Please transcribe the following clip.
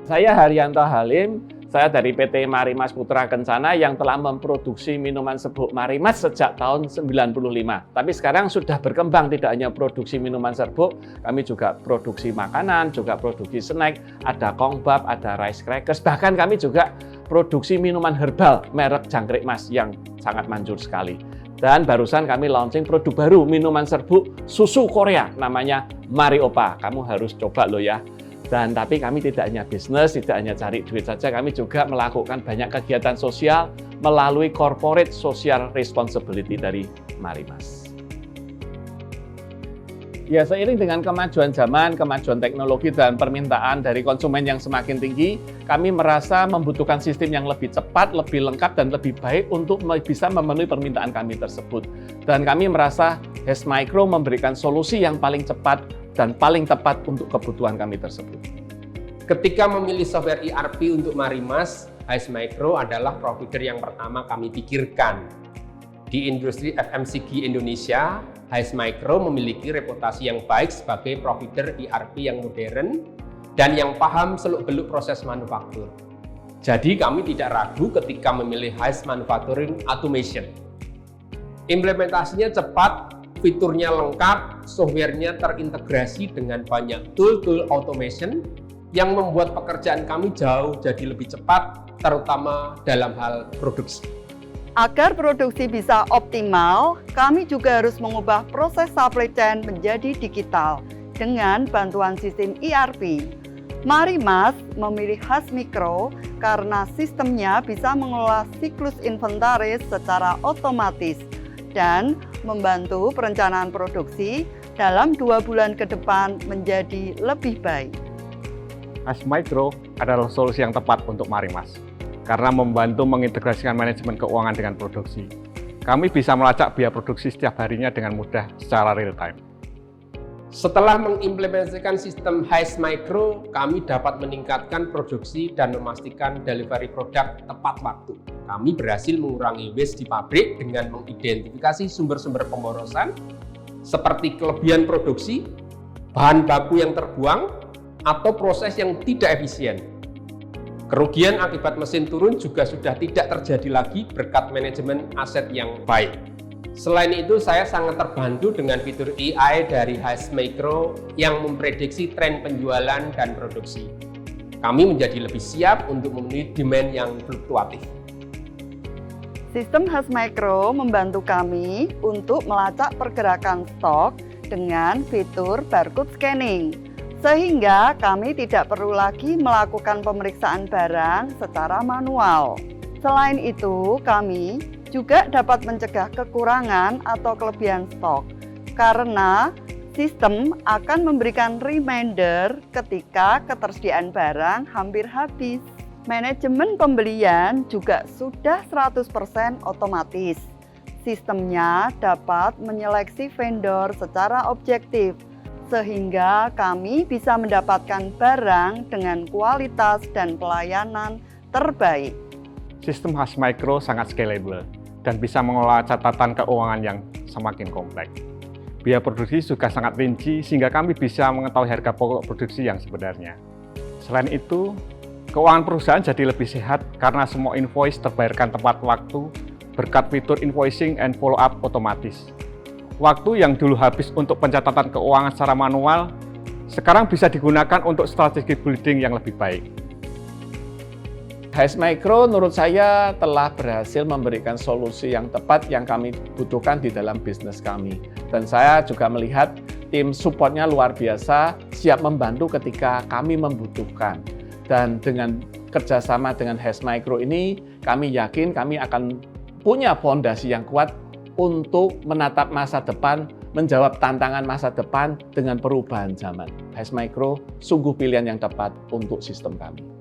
Saya Haryanto Halim, saya dari PT Marimas Putra Kencana yang telah memproduksi minuman serbuk Marimas sejak tahun 95. Tapi sekarang sudah berkembang, tidak hanya produksi minuman serbuk, kami juga produksi makanan, juga produksi snack, ada kongbab, ada rice crackers, bahkan kami juga produksi minuman herbal merek Jangkrik Mas yang sangat manjur sekali. Dan barusan kami launching produk baru, minuman serbuk susu Korea, namanya Mariopa. Kamu harus coba loh ya. Dan tapi kami tidak hanya bisnis, tidak hanya cari duit saja, kami juga melakukan banyak kegiatan sosial melalui corporate social responsibility dari Marimas. Ya, seiring dengan kemajuan zaman, kemajuan teknologi dan permintaan dari konsumen yang semakin tinggi, kami merasa membutuhkan sistem yang lebih cepat, lebih lengkap, dan lebih baik untuk bisa memenuhi permintaan kami tersebut. Dan kami merasa Hasmicro memberikan solusi yang paling cepat dan paling tepat untuk kebutuhan kami tersebut. Ketika memilih software ERP untuk Marimas, Hasmicro adalah provider yang pertama kami pikirkan. Di industri FMCG Indonesia, Hasmicro memiliki reputasi yang baik sebagai provider ERP yang modern dan yang paham seluk-beluk proses manufaktur. Jadi kami tidak ragu ketika memilih Has Manufacturing Automation. Implementasinya cepat, fiturnya lengkap, softwarenya terintegrasi dengan banyak tool automation yang membuat pekerjaan kami jauh jadi lebih cepat, terutama dalam hal produksi. Agar produksi bisa optimal, kami juga harus mengubah proses supply chain menjadi digital dengan bantuan sistem ERP. Marimas memilih Hasmicro karena sistemnya bisa mengelola siklus inventaris secara otomatis dan membantu perencanaan produksi dalam 2 bulan ke depan menjadi lebih baik. Hasmicro adalah solusi yang tepat untuk Marimas karena membantu mengintegrasikan manajemen keuangan dengan produksi. Kami bisa melacak biaya produksi setiap harinya dengan mudah secara real time. Setelah mengimplementasikan sistem Hasmicro, kami dapat meningkatkan produksi dan memastikan delivery produk tepat waktu. Kami berhasil mengurangi waste di pabrik dengan mengidentifikasi sumber-sumber pemborosan seperti kelebihan produksi, bahan baku yang terbuang, atau proses yang tidak efisien. Kerugian akibat mesin turun juga sudah tidak terjadi lagi berkat manajemen aset yang baik. Selain itu, saya sangat terbantu dengan fitur AI dari Hasmicro yang memprediksi tren penjualan dan produksi. Kami menjadi lebih siap untuk memenuhi demand yang fluktuatif. Sistem Hasmicro membantu kami untuk melacak pergerakan stok dengan fitur barcode scanning, sehingga kami tidak perlu lagi melakukan pemeriksaan barang secara manual. Selain itu, kami juga dapat mencegah kekurangan atau kelebihan stok karena sistem akan memberikan reminder ketika ketersediaan barang hampir habis. Manajemen pembelian juga sudah 100% otomatis. Sistemnya dapat menyeleksi vendor secara objektif sehingga kami bisa mendapatkan barang dengan kualitas dan pelayanan terbaik. Sistem Hasmicro sangat scalable dan bisa mengelola catatan keuangan yang semakin kompleks. Biaya produksi juga sangat rinci sehingga kami bisa mengetahui harga pokok produksi yang sebenarnya. Selain itu, keuangan perusahaan jadi lebih sehat karena semua invoice terbayarkan tepat waktu berkat fitur invoicing and follow-up otomatis. Waktu yang dulu habis untuk pencatatan keuangan secara manual, sekarang bisa digunakan untuk strategi building yang lebih baik. Hasmicro menurut saya telah berhasil memberikan solusi yang tepat yang kami butuhkan di dalam bisnis kami. Dan saya juga melihat tim supportnya luar biasa, siap membantu ketika kami membutuhkan. Dan dengan kerjasama dengan Hasmicro ini, kami yakin kami akan punya fondasi yang kuat untuk menatap masa depan, menjawab tantangan masa depan dengan perubahan zaman. Hasmicro sungguh pilihan yang tepat untuk sistem kami.